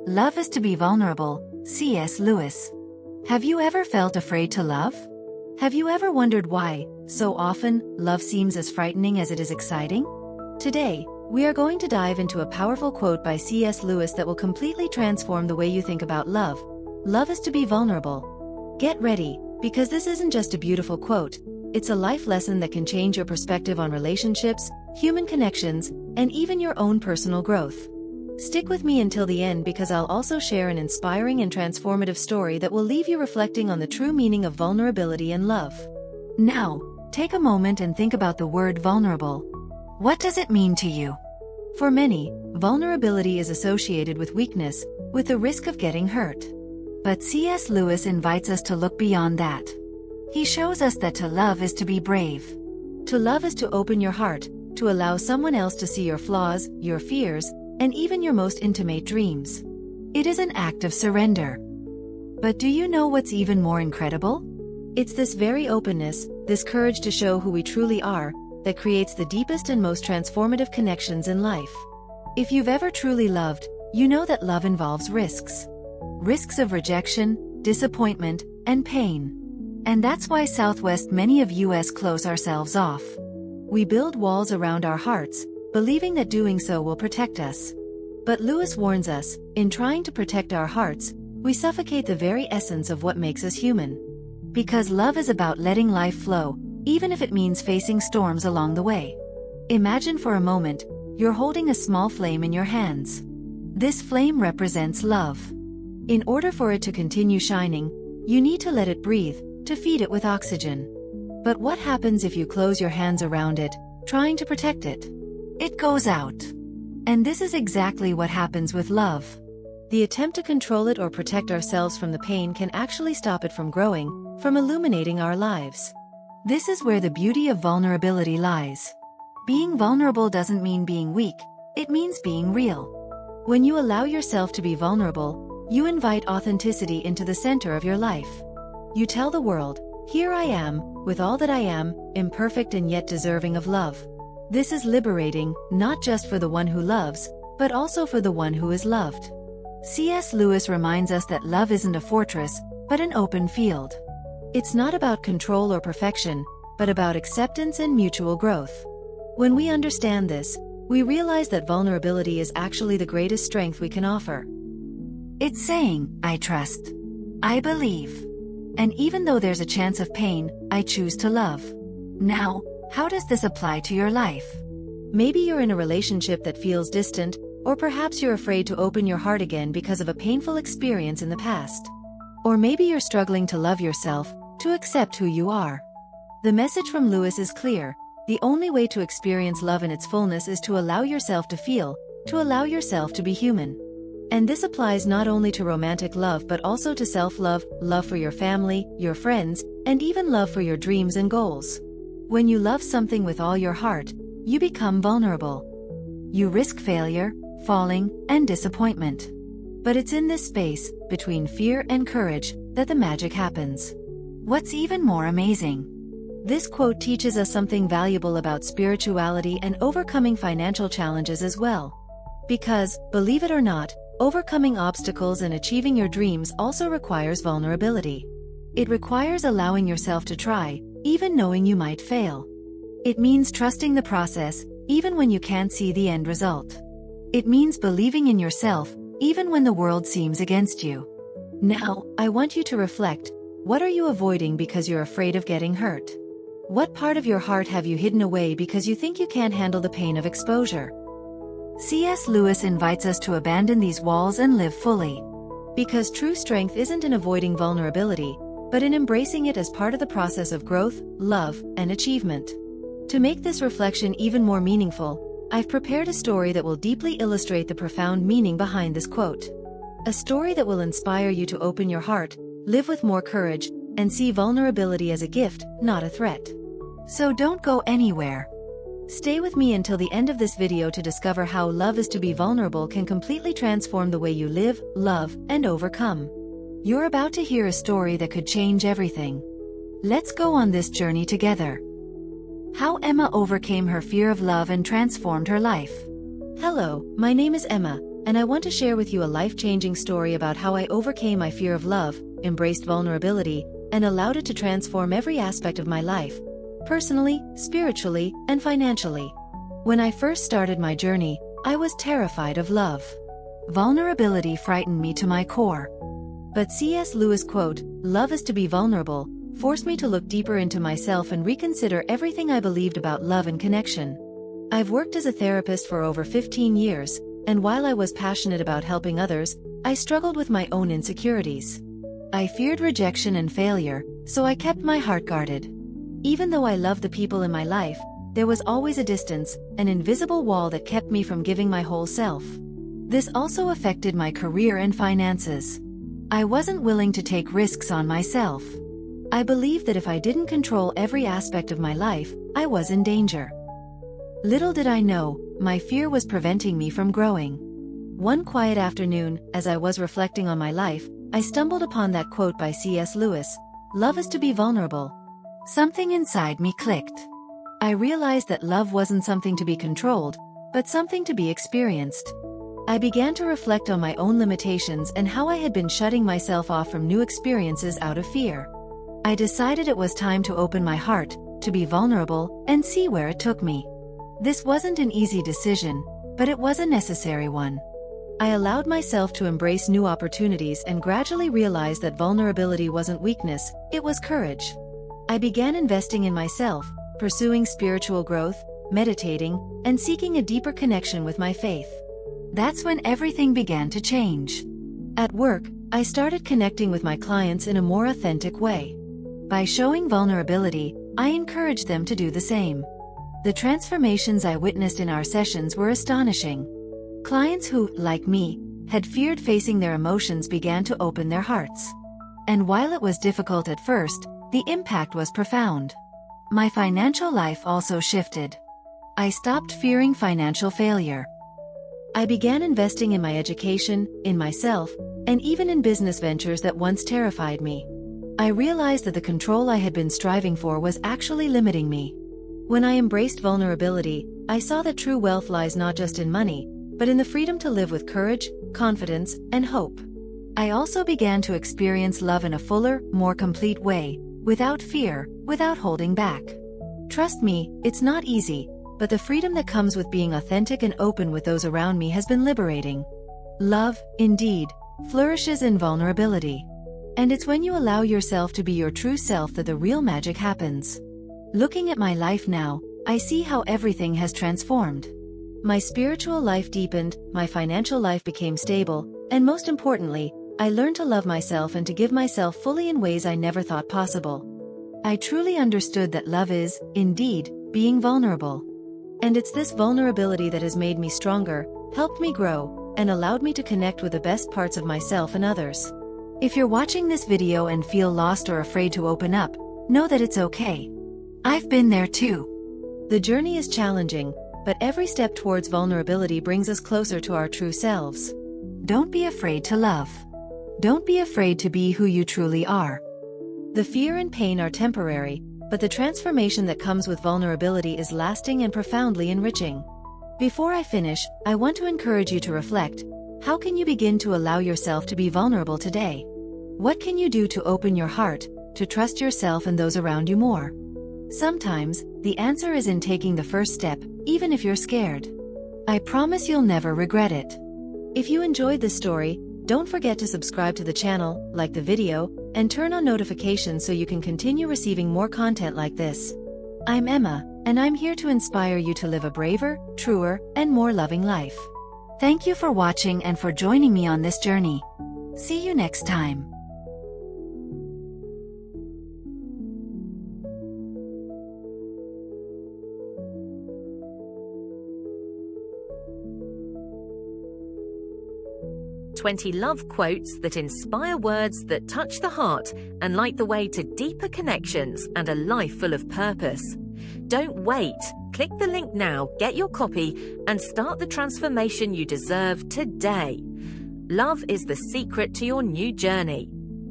Love is to be vulnerable, C.S. Lewis. Have you ever felt afraid to love? Have you ever wondered why, so often, love seems as frightening as it is exciting? Today, we are going to dive into a powerful quote by C.S. Lewis that will completely transform the way you think about love. Love is to be vulnerable. Get ready, because this isn't just a beautiful quote, it's a life lesson that can change your perspective on relationships, human connections, and even your own personal growth. Stick with me until the end because I'll also share an inspiring and transformative story that will leave you reflecting on the true meaning of vulnerability and love. Now, take a moment and think about the word vulnerable. What does it mean to you? For many, vulnerability is associated with weakness, with the risk of getting hurt. But C.S. Lewis invites us to look beyond that. He shows us that to love is to be brave. To love is to open your heart, to allow someone else to see your flaws, your fears, and even your most intimate dreams. It is an act of surrender. But do you know what's even more incredible? It's this very openness, this courage to show who we truly are, that creates the deepest and most transformative connections in life. If you've ever truly loved, you know that love involves risks. Risks of rejection, disappointment, and pain. And that's why Southwest many of us close ourselves off. We build walls around our hearts, believing that doing so will protect us. But Lewis warns us, in trying to protect our hearts, we suffocate the very essence of what makes us human. Because love is about letting life flow, even if it means facing storms along the way. Imagine for a moment, you're holding a small flame in your hands. This flame represents love. In order for it to continue shining, you need to let it breathe, to feed it with oxygen. But what happens if you close your hands around it, trying to protect it? It goes out. And this is exactly what happens with love. The attempt to control it or protect ourselves from the pain can actually stop it from growing, from illuminating our lives. This is where the beauty of vulnerability lies. Being vulnerable doesn't mean being weak, it means being real. When you allow yourself to be vulnerable, you invite authenticity into the center of your life. You tell the world, here I am, with all that I am, imperfect and yet deserving of love. This is liberating, not just for the one who loves, but also for the one who is loved. C.S. Lewis reminds us that love isn't a fortress, but an open field. It's not about control or perfection, but about acceptance and mutual growth. When we understand this, we realize that vulnerability is actually the greatest strength we can offer. It's saying, I trust. I believe. And even though there's a chance of pain, I choose to love. Now, how does this apply to your life? Maybe you're in a relationship that feels distant, or perhaps you're afraid to open your heart again because of a painful experience in the past. Or maybe you're struggling to love yourself, to accept who you are. The message from Lewis is clear. The only way to experience love in its fullness is to allow yourself to feel, to allow yourself to be human. And this applies not only to romantic love but also to self-love, love for your family, your friends, and even love for your dreams and goals. When you love something with all your heart, you become vulnerable. You risk failure, falling, and disappointment. But it's in this space, between fear and courage, that the magic happens. What's even more amazing? This quote teaches us something valuable about spirituality and overcoming financial challenges as well. Because, believe it or not, overcoming obstacles and achieving your dreams also requires vulnerability. It requires allowing yourself to try, even knowing you might fail. It means trusting the process, even when you can't see the end result. It means believing in yourself, even when the world seems against you. Now, I want you to reflect. What are you avoiding because you're afraid of getting hurt? What part of your heart have you hidden away because you think you can't handle the pain of exposure? C.S. Lewis invites us to abandon these walls and live fully. Because true strength isn't in avoiding vulnerability, but in embracing it as part of the process of growth, love, and achievement. To make this reflection even more meaningful, I've prepared a story that will deeply illustrate the profound meaning behind this quote. A story that will inspire you to open your heart, live with more courage, and see vulnerability as a gift, not a threat. So don't go anywhere. Stay with me until the end of this video to discover how love is to be vulnerable can completely transform the way you live, love, and overcome. You're about to hear a story that could change everything. Let's go on this journey together. How Emma overcame her fear of love and transformed her life. Hello, my name is Emma, and I want to share with you a life-changing story about how I overcame my fear of love, embraced vulnerability, and allowed it to transform every aspect of my life, personally, spiritually, and financially. When I first started my journey, I was terrified of love. Vulnerability frightened me to my core. But C.S. Lewis' quote, "Love is to be vulnerable," forced me to look deeper into myself and reconsider everything I believed about love and connection. I've worked as a therapist for over 15 years, and while I was passionate about helping others, I struggled with my own insecurities. I feared rejection and failure, so I kept my heart guarded. Even though I loved the people in my life, there was always a distance, an invisible wall that kept me from giving my whole self. This also affected my career and finances. I wasn't willing to take risks on myself. I believed that if I didn't control every aspect of my life, I was in danger. Little did I know, my fear was preventing me from growing. One quiet afternoon, as I was reflecting on my life, I stumbled upon that quote by C.S. Lewis, "Love is to be vulnerable." Something inside me clicked. I realized that love wasn't something to be controlled, but something to be experienced. I began to reflect on my own limitations and how I had been shutting myself off from new experiences out of fear. I decided it was time to open my heart, to be vulnerable, and see where it took me. This wasn't an easy decision, but it was a necessary one. I allowed myself to embrace new opportunities and gradually realized that vulnerability wasn't weakness, it was courage. I began investing in myself, pursuing spiritual growth, meditating, and seeking a deeper connection with my faith. That's when everything began to change. At work, I started connecting with my clients in a more authentic way. By showing vulnerability, I encouraged them to do the same. The transformations I witnessed in our sessions were astonishing. Clients who, like me, had feared facing their emotions began to open their hearts. And while it was difficult at first, the impact was profound. My financial life also shifted. I stopped fearing financial failure. I began investing in my education, in myself, and even in business ventures that once terrified me. I realized that the control I had been striving for was actually limiting me. When I embraced vulnerability, I saw that true wealth lies not just in money, but in the freedom to live with courage, confidence, and hope. I also began to experience love in a fuller, more complete way, without fear, without holding back. Trust me, it's not easy, but the freedom that comes with being authentic and open with those around me has been liberating. Love, indeed, flourishes in vulnerability. And it's when you allow yourself to be your true self that the real magic happens. Looking at my life now, I see how everything has transformed. My spiritual life deepened, my financial life became stable, and most importantly, I learned to love myself and to give myself fully in ways I never thought possible. I truly understood that love is, indeed, being vulnerable. And it's this vulnerability that has made me stronger, helped me grow, and allowed me to connect with the best parts of myself and others. If you're watching this video and feel lost or afraid to open up, know that it's okay. I've been there too. The journey is challenging, but every step towards vulnerability brings us closer to our true selves. Don't be afraid to love. Don't be afraid to be who you truly are. The fear and pain are temporary, but the transformation that comes with vulnerability is lasting and profoundly enriching. Before I finish, I want to encourage you to reflect. How can you begin to allow yourself to be vulnerable today? What can you do to open your heart, to trust yourself and those around you more? Sometimes, the answer is in taking the first step, even if you're scared. I promise you'll never regret it. If you enjoyed this story, don't forget to subscribe to the channel, like the video, and turn on notifications so you can continue receiving more content like this. I'm Emma, and I'm here to inspire you to live a braver, truer, and more loving life. Thank you for watching and for joining me on this journey. See you next time. "20 love quotes that inspire words that touch the heart and light the way to deeper connections and a life full of purpose." Don't wait. Click the link now, get your copy, and start the transformation you deserve today. Love is the secret to your new journey.